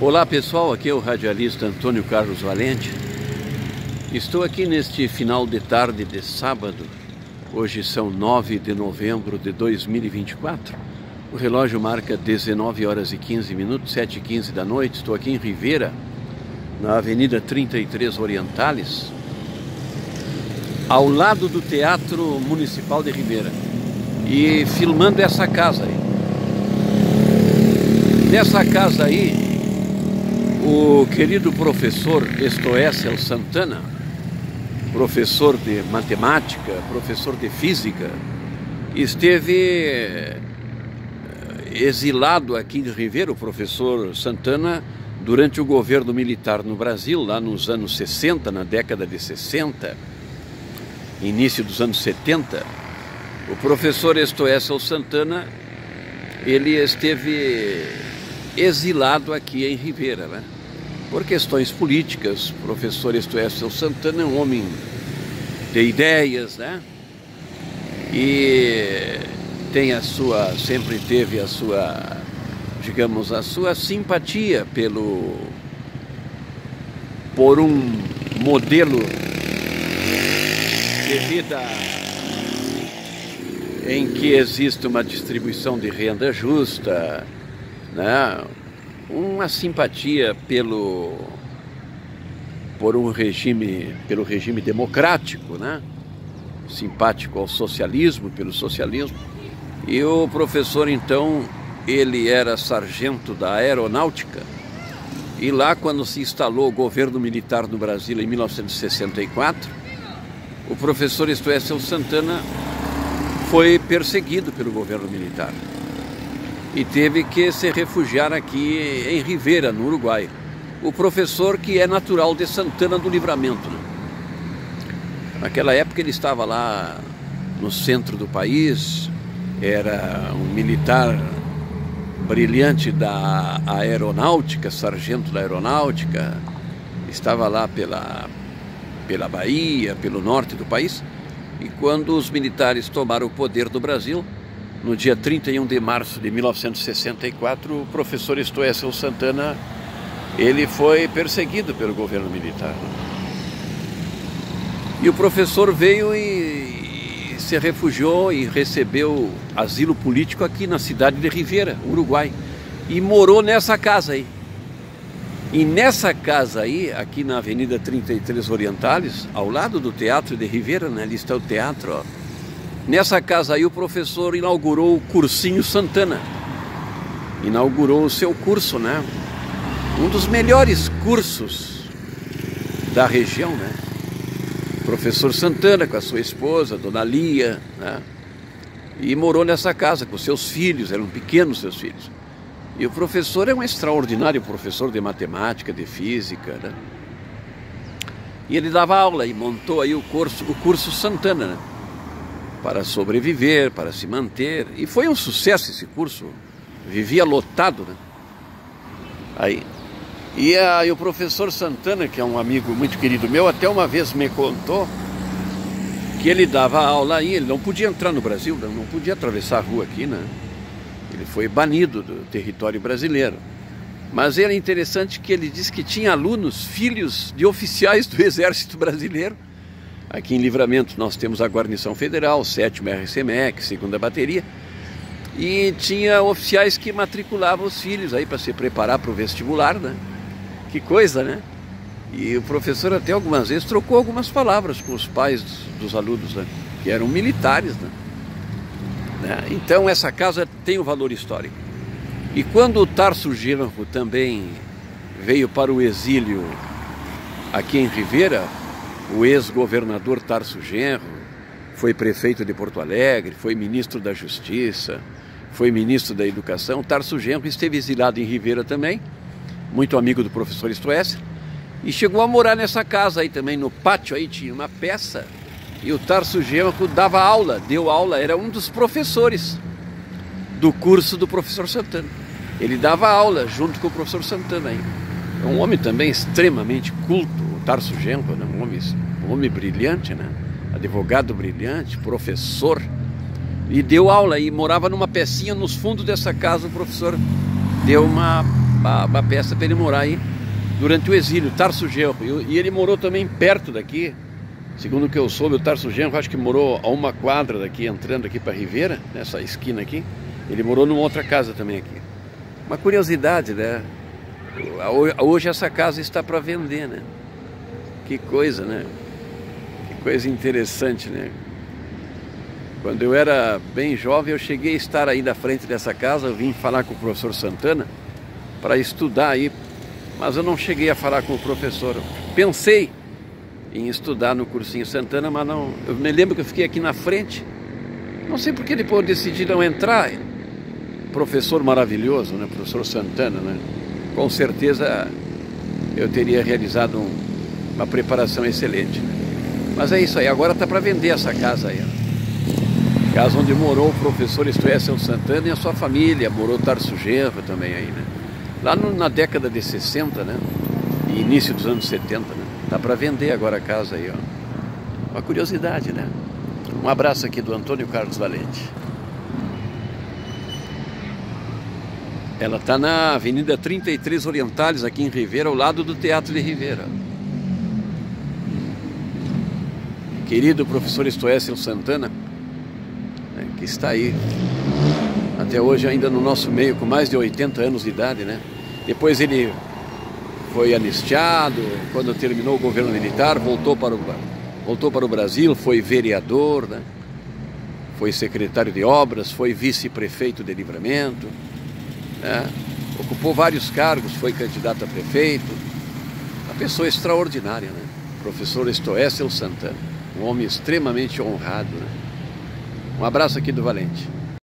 Olá pessoal, aqui é o radialista Antônio Carlos Valente. Estou aqui neste final de tarde de sábado. Hoje são 9 de novembro de 2024. O relógio marca 19 horas e 15 minutos, 7h15 da noite. Estou aqui em Rivera, na Avenida 33 Orientales, ao lado do Teatro Municipal de Rivera, e filmando essa casa aí. Nessa casa aí, o querido professor Estoéssel Santana, professor de matemática, professor de física, esteve exilado aqui em Rivera, o professor Santana, durante o governo militar no Brasil, lá nos anos 60, na década de 60, início dos anos 70. O professor Estoéssel Santana, ele esteve exilado aqui em Rivera, né? Por questões políticas. O professor Estoéssel Santana é um homem de ideias, né? E tem sempre teve a sua, digamos, a sua simpatia por um modelo de vida em que existe uma distribuição de renda justa, né? Uma simpatia pelo regime democrático, né? Simpático ao socialismo, pelo socialismo. E o professor, então, ele era sargento da aeronáutica, e lá, quando se instalou o governo militar no Brasil em 1964, o professor Estoéssel Santana foi perseguido pelo governo militar e teve que se refugiar aqui em Rivera, no Uruguai. O professor, que é natural de Santana do Livramento, né? Naquela época ele estava lá no centro do país, era um militar brilhante da aeronáutica, sargento da aeronáutica, estava lá pela Bahia, pelo norte do país. E quando os militares tomaram o poder do Brasil, no dia 31 de março de 1964, o professor Estoéssel Santana, ele foi perseguido pelo governo militar. E o professor veio e se refugiou e recebeu asilo político aqui na cidade de Rivera, Uruguai, e morou nessa casa aí. E nessa casa aí, aqui na Avenida 33 Orientales, ao lado do Teatro de Rivera, né? Ali está o teatro, ó. Nessa casa aí o professor inaugurou o Cursinho Santana. Inaugurou o seu curso, né? Um dos melhores cursos da região, né? O professor Santana com a sua esposa, Dona Lia, né? E morou nessa casa com seus filhos, eram pequenos seus filhos. E o professor é um extraordinário professor de matemática, de física, né? E ele dava aula e montou aí o curso Santana, né? Para sobreviver, para se manter. E foi um sucesso esse curso, vivia lotado, né? Aí, e o professor Santana, que é um amigo muito querido meu, até uma vez me contou que ele dava aula aí, ele não podia entrar no Brasil, não podia atravessar a rua aqui, né? Ele foi banido do território brasileiro. Mas era interessante que ele disse que tinha alunos, filhos de oficiais do Exército Brasileiro. Aqui em Livramento nós temos a Guarnição Federal, 7º RCMEC, 2ª Bateria. E tinha oficiais que matriculavam os filhos aí para se preparar para o vestibular, né? Que coisa, né? E o professor até algumas vezes trocou algumas palavras com os pais dos alunos, né? Que eram militares, né? Então essa casa tem um valor histórico. E quando o Tarso Genro também veio para o exílio aqui em Rivera, o ex-governador Tarso Genro foi prefeito de Porto Alegre, foi ministro da Justiça, foi ministro da Educação. Tarso Genro esteve exilado em Rivera também, muito amigo do professor Estoéssel, e chegou a morar nessa casa aí também. No pátio aí tinha uma peça, e o Tarso Genro dava aula, deu aula, era um dos professores do curso do professor Santana. Ele dava aula junto com o professor Santana aí. É um homem também extremamente culto, o Tarso Genro, né? Um homem brilhante, né? Advogado brilhante, professor. E deu aula e morava numa pecinha nos fundos dessa casa. O professor deu uma uma peça para ele morar aí durante o exílio, Tarso Genro. E ele morou também perto daqui, segundo o que eu soube, o Tarso Genro acho que morou a uma quadra daqui, entrando aqui para Rivera, nessa esquina aqui. Ele morou numa outra casa também aqui. Uma curiosidade, né? Hoje essa casa está para vender, né? Que coisa, né? Que coisa interessante, né? Quando eu era bem jovem, eu cheguei a estar aí na frente dessa casa, eu vim falar com o professor Santana para estudar aí, mas eu não cheguei a falar com o professor. Pensei em estudar no cursinho Santana, mas não. Eu me lembro que eu fiquei aqui na frente, não sei porque depois eu decidi não entrar. Professor maravilhoso, né? Professor Santana, né? Com certeza eu teria realizado uma preparação excelente, né? Mas é isso aí, agora está para vender essa casa aí, ó. Casa onde morou o professor Stoessel Santana e a sua família, morou Tarso Genro também aí, né? Lá na década de 60, né? E início dos anos 70, né? Tá para vender agora a casa aí, ó. Uma curiosidade, né? Um abraço aqui do Antônio Carlos Valente. Ela tá na Avenida 33 Orientales, aqui em Rivera, ao lado do Teatro de Rivera. Querido professor Stoessel Santana, que está aí até hoje ainda no nosso meio, com mais de 80 anos de idade, né? Depois ele foi anistiado, quando terminou o governo militar, voltou para o Brasil, foi vereador, né? Foi secretário de obras, foi vice-prefeito de Livramento, né? Ocupou vários cargos, foi candidato a prefeito. Uma pessoa extraordinária, né? Professor Stoessel Santana, um homem extremamente honrado, né? Um abraço aqui do Valente.